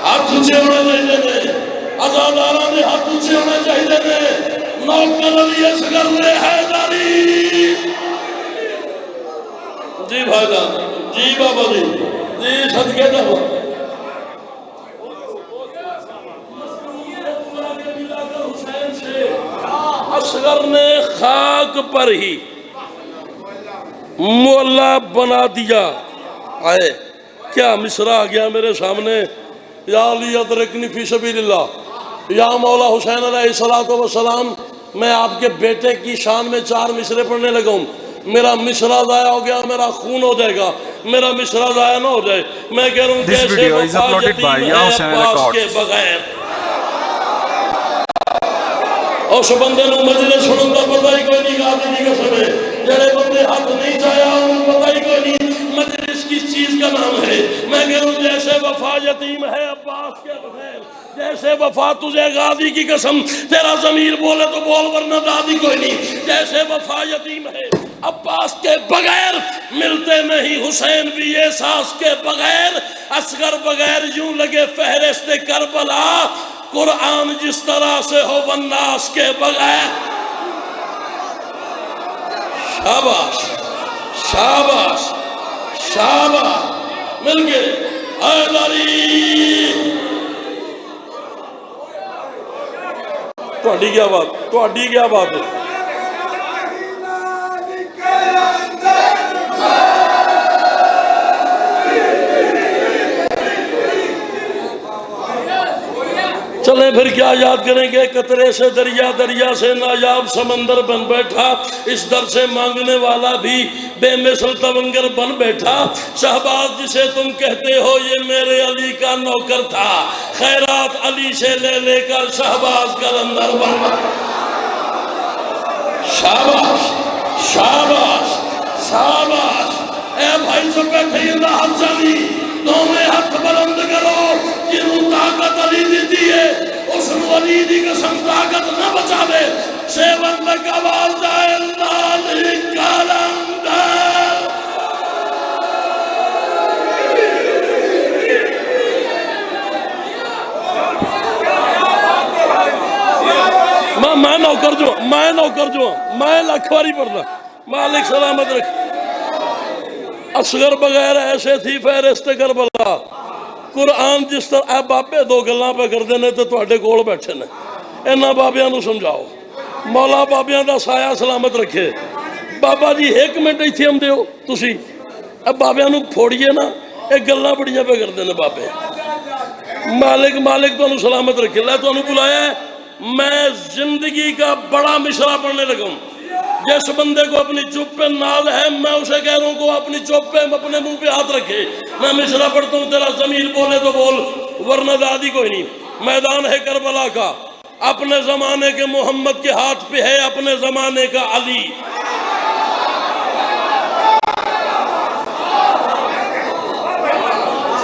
ہاتھ اونچے ہونے چاہیے، آزاداراں دے ہاتھ اونچے ہونے چاہیے، نوکر علی اصغر نے حیدری۔ جی بھائی جان، جی بابا جی، جی صدقے جاؤ۔ اصغر نے خاک پر ہی مولا بنا دیا۔ آئے کیا مصرع آ گیا میرے سامنے، یا علی ادرکنی فی سبیل اللہ، یا مولا حسین علیہ السلام، میں آپ کے بیٹے کی شان میں 4 مصرے پڑھنے لگا ہوں، میرا مصرع ضائع ہو گیا، میرا خون ہو جائے گا، میرا مصرع ضائع نہ ہو جائے۔ میں کہہ رہا ہوں کیسے وفا یتیم ہے عباس کے بغیر۔ اس بندے نو مجلس سنن دا پتہ ہی کوئی نہیں، غازی دی قسم ہے، جڑے بندے ہاتھ نہیں چاہیا ان کو پتہ ہی کوئی نہیں مجلس کس چیز کا نام ہے۔ میں کہہ رہا ہوں جیسے وفا یتیم ہے عباس کے بغیر، جیسے وفا تجھے غازی کی قسم تیرا ضمیر بولے تو بول ورنہ دادی کوئی نہیں، جیسے وفا یتیم ہے عباس کے بغیر، ملتے نہیں حسین بھی احساس کے بغیر، اصغر بغیر یوں لگے فہرست کربلا، قرآن جس طرح سے ہو والناس کے بغیر۔ شاباش شاباش شاباش، مل گئے حیدری۔ تہاڈی کیا بات، تہاڈی کیا بات ہے؟ چلیں پھر کیا یاد کریں گے، قطرے سے دریا، دریا سے نایاب سمندر بن بیٹھا، اس در سے مانگنے والا بھی بے مثل تونگر بن بیٹھا، شہباز جسے تم کہتے ہو یہ میرے علی کا نوکر تھا، خیرات علی سے لے لے کر شہباز کلندر بن بیٹھا۔ شاباش شاباش شاباش، اے بھائی سے بیٹھے اللہ حمزانی، دونوں ہاتھ بلند کرو، جنہوں طاقت علی دیتی ہے اس نے علی دی قسم طاقت نہ بچا دے، سیون تک آواز جائے اللہ کلندر۔ میں نوکر جو میں لاکھ باری پڑھنا، مالک سلامت رکھ۔ اصغر بغیر ایسے تھی فہرست کربلا، قرآن جس طرح اے بابے دو گلاں پہ کر دینے تو تواڈے کول بیٹھے نے، انہاں بابیاں نو سمجھاؤ، مولا بابیاں دا سایہ سلامت رکھے۔ بابا جی ایک منٹ ایتھے آندے ہو تسی، اے بابیاں نو پھوڑیے نا، اے گلاں بڑیاں پہ کر دینے بابے۔ مالک تانوں سلامت رکھے، اللہ تانوں بلایا ہے، میں زندگی کا بڑا مصرع پڑھنے لگا ہوں۔ جس بندے کو اپنی چپ پہ ناز ہے میں اسے کہہ رہا ہوں کہ اپنی چپ پہ اپنے منہ پہ ہاتھ رکھے۔ میں مصرع پڑھتا ہوں، تیرا ضمیر بولے تو بول ورنہ دادی کوئی نہیں۔ میدان ہے کربلا کا، اپنے زمانے کے محمد کے ہاتھ پہ ہے اپنے زمانے کا علی۔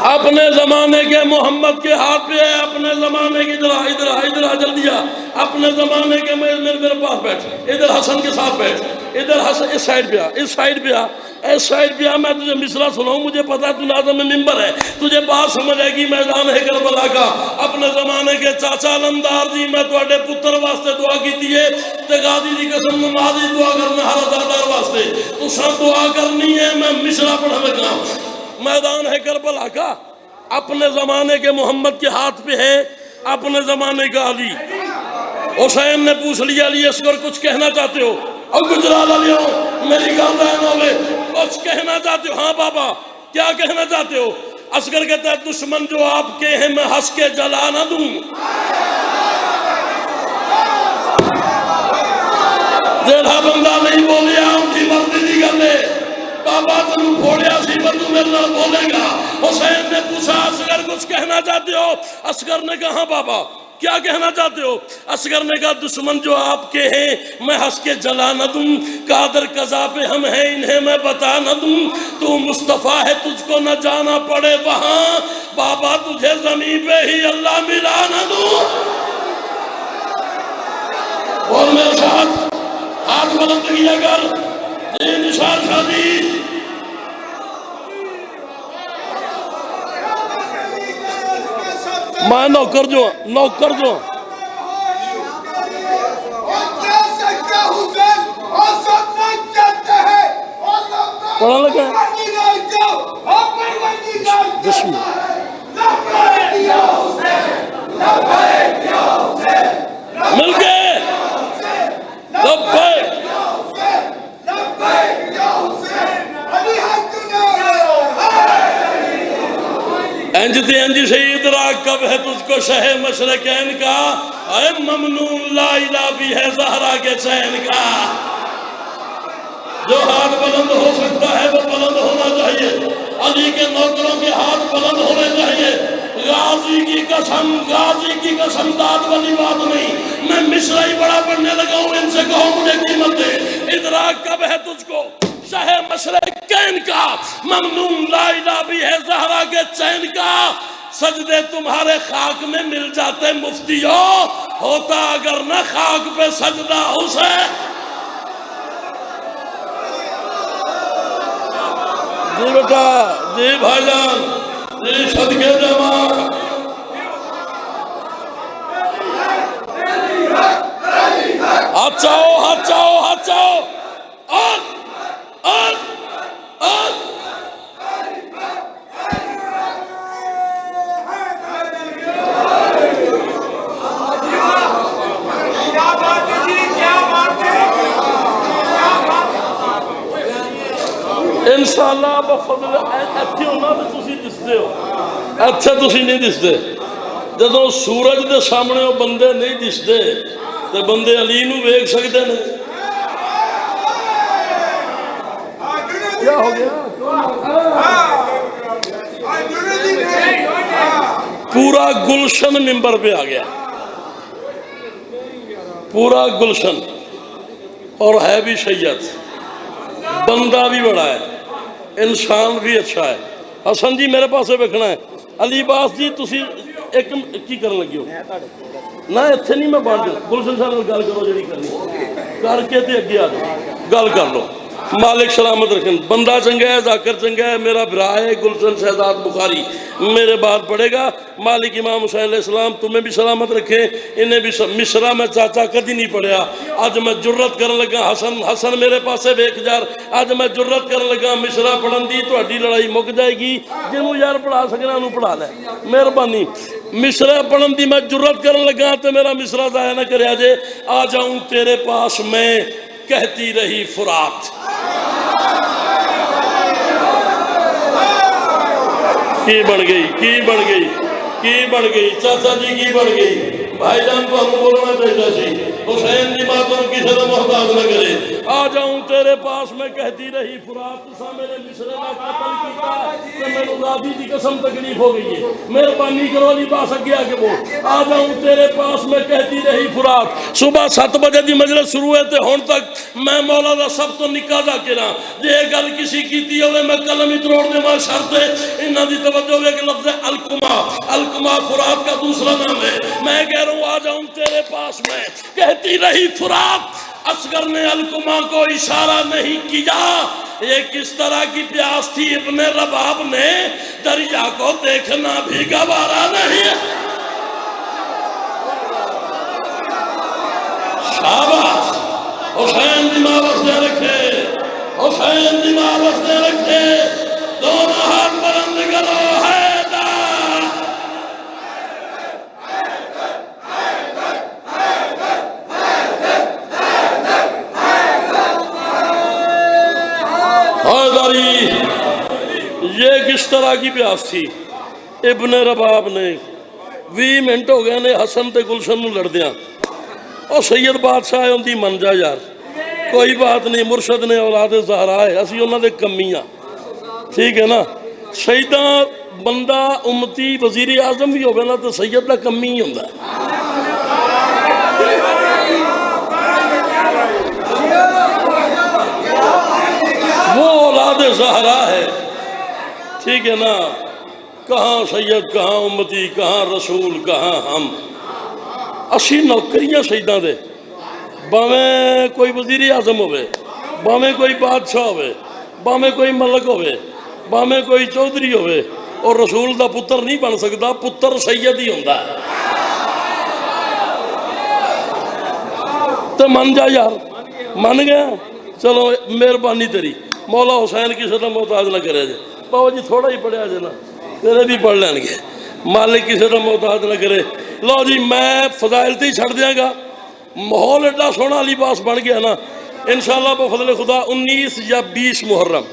اپنے زمانے کے محمد کے ہاتھ پہ ہے اپنے زمانے کی، ادھر جلدی آ، اپنے زمانے کے میرے پاس بیٹھ، ادھر حسن کے ساتھ بیٹھ، ادھر حسن اس سائیڈ پہ آ، اس سائیڈ پہ آ، اس سائیڈ پہ آ، میں تجھے مصرع سناؤں، مجھے پتا تو ناظم ممبر ہے، تجھے بات سمجھ آئے گی۔ میدان ہے کربلا کا، اپنے زمانے کے چاچا علمدار جی، میں تواڈے پتر واسطے دعا کیتی ہے تے غازی دی قسم نمازی دعا کرنا ہر ازادار واسطے، تساں دعا کرنی ہے، میں مصرع پڑھا لگا۔ میدان ہے کربلا کا، اپنے زمانے کے محمد کے ہاتھ پہ ہے اپنے زمانے کا علی۔ حسین نے پوچھ لیا علی اصغر کچھ کہنا چاہتے ہو؟ اور گجرال علی ہو میری گال بہن ہوئے، کچھ کہنا چاہتے ہو؟ ہاں بابا کیا کہنا چاہتے ہو؟ اصغر کہتا ہے دشمن جو آپ کے ہیں میں ہنس کے جلا نہ دوں۔ جیڑا بندہ نہیں بولیا ان کی مرضی دی گل ہے، بابا تم پھوڑیا سی پر تو میرے نال بولے گا۔ حسین نے پوچھا اصغر کچھ کہنا چاہتے ہو؟ اصغر نے کہا ہاں بابا کیا کہنا چاہتے ہو؟ اصغر نے کہا دشمن جو آپ کے ہیں میں ہنس کے جلا نہ دوں، قادر قضا پہ ہم ہیں انہیں میں بتا نہ دوں، تو مصطفیٰ ہے تجھ کو نہ جانا پڑے وہاں، بابا تجھے زمین پہ ہی اللہ ملا نہ دوں۔ اور میرے ساتھ ہاتھ بلند کیا کر، یہ نثار شادی۔ میں نوکر جو پڑھا لگا بسم مل گئے انج سے ادراک کب ہے تجھ کو شہ مشرقین کا، اے ممنون لا الہ بھی ہے زہرا کے چین کا۔ جو ہاتھ بلند ہو سکتا ہے وہ بلند ہونا چاہیے، علی کے نوکروں کے ہاتھ بلند ہونے چاہیے۔ غازی کی قسم داد والی بات نہیں، میں مصرع ہی بڑا پڑھنے لگا ہوں، ان سے کہو مجھے قیمت دے۔ ادراک کب ہے تجھ کو شہ مشرقین کا، ممنون لا الہ بھی ہے زہرا کے چین کا۔ سجدے تمہارے خاک میں مل جاتے مفتیوں، ہوتا اگر نہ خاک پہ سجدہ اسے۔ جی بیٹا، جی بھائی جان، جی صدقے جماعت، ہاتھ چاہو اور انشاءاللہ بفضل ایتھے ہونا تو تسی دستے ہو، ایتھے تسی نہیں دستے۔ جدوں سورج دے سامنے وہ بندے نہیں دستے تے بندے علی نو ویکھ سکتے ہیں۔ کیا ہو گیا؟ پورا گلشن ممبر پہ آ گیا، پورا گلشن، اور ہے بھی سید، بندہ بھی بڑا ہے، انسان بھی اچھا ہے۔ حسن جی میرے پاس بیٹھنا ہے، علی باس جی تسی ایک کی کرن لگی ہو نہ اتنے نہیں، میں بانٹ دوں گلشن صاحب گل کرو جڑی کرنی کر کے تے اگے آ جاؤ گل کر لو۔ مالک سلامت رکھیں، بندہ چنگا ہے، ذاکر چنگا ہے، میرا بھرا ہے گلشن شہزاد بخاری، میرے بعد پڑھے گا۔ مالک امام حسین علیہ السلام تمہیں بھی سلامت رکھیں، انہیں بھی مصرع میں چاچا کدی نہیں پڑھیا، آج میں جرت کرن لگا حسن میرے پاسے ویکھ جار، آج میں جرت کرن لگا مصرع پڑھن دی، تہاڈی لڑائی مک جائے گی، جنوں یار پڑھا سکنا انہوں پڑھا لے، مہربانی۔ مصرع پڑھن دی میں جرت کرن لگا تے میرا مصرع ضائع نہ کریا جے۔ آ جاؤں تیرے پاس میں کہتی رہی فرات، کی بن گئی چاچا جی، کی بن گئی بھائی جان کو ہم بولنا چاہیے سی، حسین کی باتوں کسی کا محتاج نہ کرے۔ آ جاؤں تیرے پاس میں کہتی رہی فرات، تسا میرے مصرع کا قتل کیتا کہ میں غازی کی قسم تکلیف ہو گئی ہے، مہربانی کرو علی باس اگے آگے بول۔ آ جاؤں تیرے پاس میں کہتی رہی فرات، صبح 7 بجے دی مجلس شروع ہے تے ہون تک میں مولا دا سب تو نکا ذاکر ہاں، جے گل کسی کیتی ہوئے میں قلم ہی تروڑ دے ماں شرط ہے انہاں دی توجہ ہوئے کہ لفظ الکما فرات کا دوسرا نام ہے۔ میں کہہ رہا ہوں آ جاؤں تیرے پاس میں کہتی رہی فرات، اصغر نے الکما کو اشارہ نہیں کیا، یہ کس طرح کی پیاس تھی ابن رباب نے دریا کو دیکھنا بھی گوارا نہیں۔ شاباش، حسین دماغ وستے رکھے، حسین دماغ وستے رکھے، دونوں ہاتھ بلند کرو، حیدر حیدری۔ یہ کس طرح کی پیاس تھی ابن رباب نے 20 منٹ ہو گئے نے حسن تے گلشن نو لڑ دیاں، اور سید بادشاہ ان دی من جا یار کوئی بات نہیں، مرشد نے اولاد زہرا ہے، اسی انہاں دے کمیاں، ٹھیک ہے نا۔ سیدہ بندہ امتی وزیر اعظم بھی ہوگا نا تو سید دا کمی ہی ہوندا ہے۔ وہ اولاد زہرا ہے، ٹھیک ہے نا۔ کہاں سید، کہاں امتی، کہاں رسول، کہاں ہم، اسی نوکریاں سیداں دے، باویں کوئی وزیر اعظم ہوئے، باویں کوئی بادشاہ ہوئے، باویں کوئی ملک ہوئے، باویں کوئی چودھری ہوئے، اور رسول دا پتر نہیں بن سکتا، پتر سید ہی ہوندا ہے۔ تو من جا یار، من گیا، چلو مہربانی تیری، مولا حسین کسی کا محتاج نہ کرے جے، بابا جی تھوڑا ہی پڑھیا جے نا، تیرے بھی پڑھ لین گے، مالک کسی کا محتاج نہ کرے۔ لو جی میں فضائل تے ہی چھڑ دیاں گا، ماحول ایڈا سونا لباس بن گیا نا، انشاءاللہ بفضل خدا 19 یا 20 محرم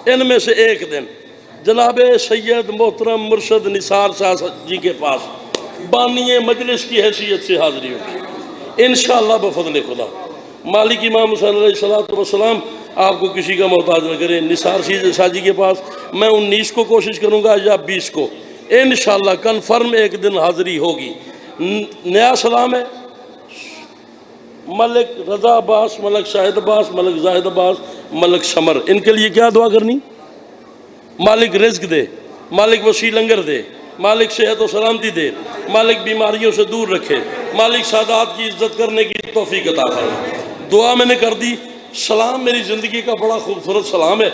ان میں سے ایک دن جناب سید محترم مرشد نثار شاہ جی کے پاس بانی مجلس کی حیثیت سے حاضری ہوگی انشاءاللہ بفضل خدا۔ مالک امام حسین علیہ السلام آپ کو کسی کا محتاج نہ کرے۔ نثار شاہ جی کے پاس میں 19 کو کوشش کروں گا یا 20 کو، انشاءاللہ کنفرم ایک دن حاضری ہوگی۔ نیا سلام ہے، ملک رضا عباس، ملک شاہد عباس، ملک زاہد عباس، ملک سمر، ان کے لیے کیا دعا کرنی؟ مالک رزق دے، مالک وسیع لنگر دے، مالک صحت و سلامتی دے، مالک بیماریوں سے دور رکھے، مالک سادات کی عزت کرنے کی توفیق عطا فرمائے۔ دعا میں نے کر دی۔ سلام میری زندگی کا بڑا خوبصورت سلام ہے،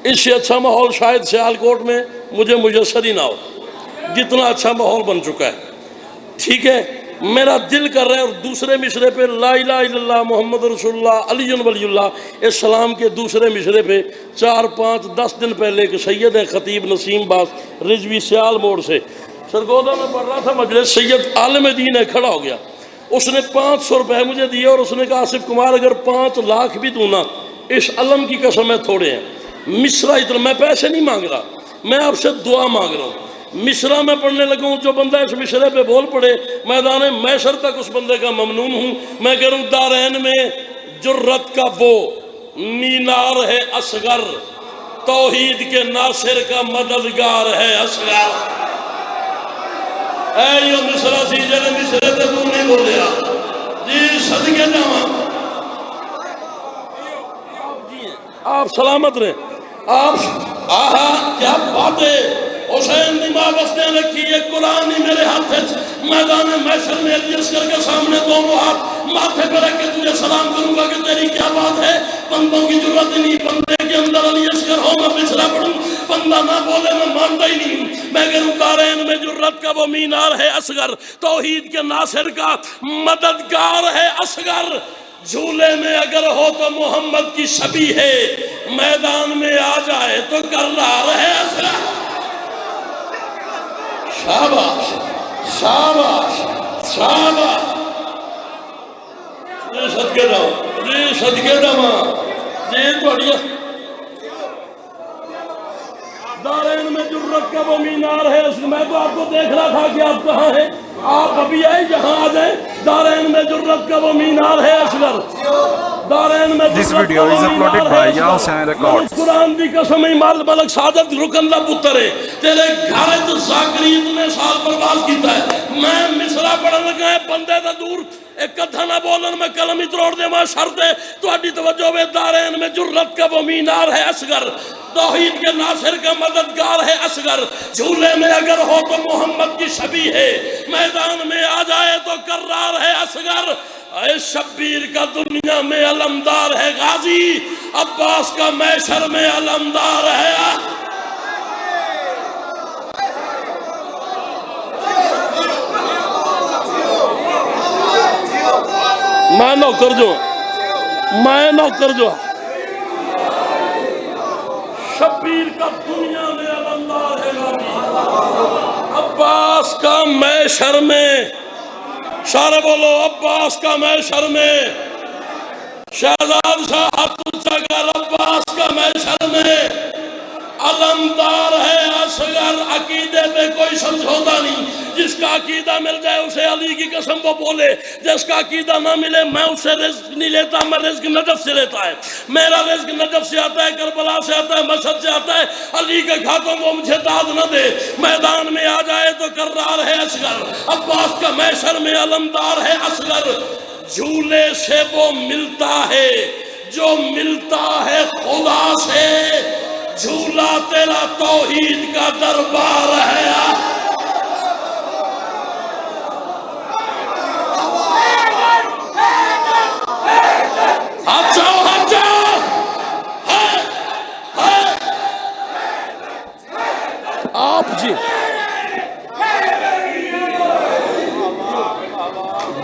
اس سے اچھا ماحول شاید سیالکوٹ میں مجھے میسر ہی نہ ہو، جتنا اچھا ماحول بن چکا ہے۔ ٹھیک ہے، میرا دل کر رہا ہے، اور دوسرے مشرے پہ لا الہ الا اللہ محمد رسول اللہ علی ولی اللہ، اس سلام کے دوسرے مشرے پہ 4 5 10 دن پہلے کہ سید خطیب نسیم باس رضوی سیال موڑ سے سرگودا میں پڑھ رہا تھا مجلس، سید عالم دین ہے کھڑا ہو گیا، اس نے 500 روپے مجھے دیے اور اس نے کہا آصف کمار اگر 5 لاکھ بھی دوں نا، اس علم کی قسم ہے تھوڑے ہیں، مصرع اتنا، میں پیسے نہیں مانگ رہا، میں آپ سے دعا مانگ رہا ہوں۔ مصرع میں پڑھنے لگا ہوں، جو بندہ اس مصرے پہ بول پڑے میدان محشر تک اس بندے کا ممنون ہوں۔ میں کہہ رہا ہوں دارین میں جرت کا وہ مینار ہے اصغر، توحید کے ناصر کا مددگار ہے اصغر۔ اے یہ مصرع سی جنہیں مصرے پہ تو نہیں بولیا جی، صدقے جاواں آپ سلامت رہیں، آپ آہا کیا بات ہے۔ حسین نماز بستے رکھی، یہ قرآن ہی میرے ہاتھ ہے، میدان محشر میں علی اصغر کے سامنے دونوں ہاتھ ماتھے پر رکھ کے تجھے سلام کروں گا کہ تیری کیا بات ہے۔ بندوں کی ضرورت نہیں، بندے کے اندر علی اصغر ہو میں مصرع پڑھوں، بندہ نہ بولے میں مانتا ہی نہیں۔ میں کہوں دارین میں جرت کا وہ مینار ہے اصغر، توحید کے ناصر کا مددگار ہے اصغر، جھولے میں اگر ہو تو محمد کی شبیہ ہے، میدان میں آ جائے تو کرار ہے اصغر۔ شاباش شاباش شاباش، جی صدقے جاؤ، جی صدقے جاؤ، جی توڑیا دارین میں جرت کا وہ مینار ہے۔ میں تو آپ کو دیکھ رہا تھا کہ آپ کہاں ہیں، آپ ابھی آئے جہاں آ جائیں۔ دارین میں جرت کا وہ مینار ہے اصغر، دارین میں This جرت کا video وہ is مینار uploaded ہے by اصغر۔ Yahusain Records. قرآن دی قسم مال ملک سعادت رکن دا پتر ہے، تیرے گھر زاکری اتنے سال پرواز کیتا ہے۔ میں مصرع پڑھن لگا ہے، بندے دا دور ایک کتھا نہ بولن، میں کلم ہی تروڑ دے ماں شرط ہے تو اڈی توجہ وے۔ دارین میں جرت کا وہ مینار ہے اصغر، توحید کے ناصر کا مددگار ہے اصغر، جھولے میں اگر ہو تو محمد کی شبیہ ہے، میدان میں آ جائے تو کرار ہے اصغر۔ اے شبیر کا دنیا میں علمدار ہے غازی، عباس کا محشر میں علمدار ہے۔ میں نوکر جو، میں نوکر جو، شبیر کا دنیا میں علمدار ہے غازی، عباس کا محشر میں، سارے بولو عباس کا محشر میں، شہزاد شاہ ہاتھ اونچا کر، عباس کا محشر میں علمدار ہے اصغر۔ عقیدے پہ کوئی سمجھوتا نہیں، جس کا عقیدہ مل جائے اسے علی کی قسم وہ بولے، جس کا عقیدہ نہ ملے میں اسے رزق نہیں لیتا، میں رزق نجف سے لیتا ہے، میرا رزق نجف سے آتا ہے، کربلا سے آتا ہے، مشہد سے آتا ہے۔ علی کے کھاتوں کو مجھے داد نہ دے، میدان میں آ جائے تو کرار ہے اصغر، عباس کا محشر میں علمدار ہے اصغر۔ جھولے سے وہ ملتا ہے جو ملتا ہے خدا سے، جھولا تیرا توحید کا دربار ہے۔ ہاتھ جاؤ، ہاتھ جاؤ،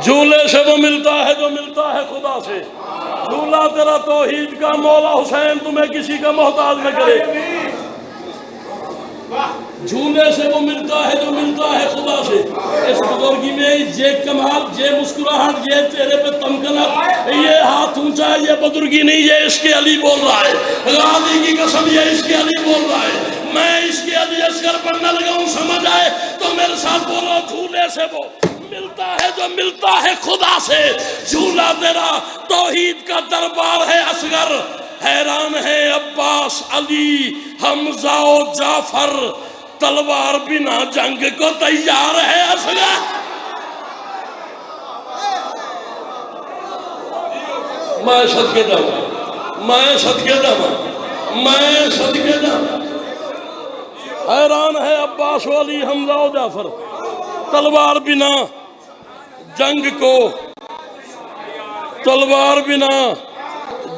جھولے سے وہ ملتا ہے جو ملتا ہے خدا سے. جھولا تیرا توحید کا، مولا حسین تمہیں کسی کا محتاج نہ کرے. جھولے سے وہ ملتا ہے جو ملتا ہے خدا سے. اس بزرگی میں یہ کمال، یہ مسکراہٹ، یہ چہرے پہ تمکنت، یہ ہاتھ اونچا، یہ بزرگی نہیں، یہ عشق علی بول رہا ہے. غازی کی قسم یہ عشق علی بول رہا ہے. میں عشق علی اصغر پڑھنے لگا ہوں، سمجھ آئے تو میرے ساتھ بولو. جھولے سے وہ ملتا ہے جو ملتا ہے خدا سے. جھولا تیرا توحید کا دربار ہے اصغر. حیران ہے عباس، علی، حمزہ و جعفر، تلوار بنا جنگ کو تیار ہے اصغر. میں صدقے جاؤں، میں صدقے جاؤں، میں صدقے جاؤں. حیران ہے عباس و علی، حمزہ و جعفر، تلوار بنا جنگ کو، تلوار بنا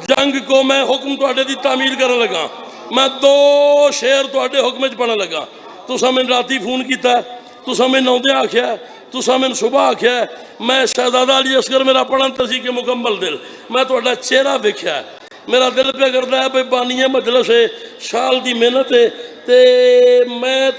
جنگ کو. میں حکم تواڈے دی تعمیل کرنے لگا. میں 2 شعر تواڈے حکم وچ پڑھن لگا. تساں میں راتی فون کیتا ہے، تساں میں نودے آکھیا ہے، تساں میں صبح آکھیا ہے. میں شہزادہ علی اصغر میرا پڑھن تسی کے مکمل دل. میں تواڈا چہرہ ویکھیا ہے، میرا دل پہ کردا ہے بھئی بانی مجلس ہے، سال دی محنت ہے تے میں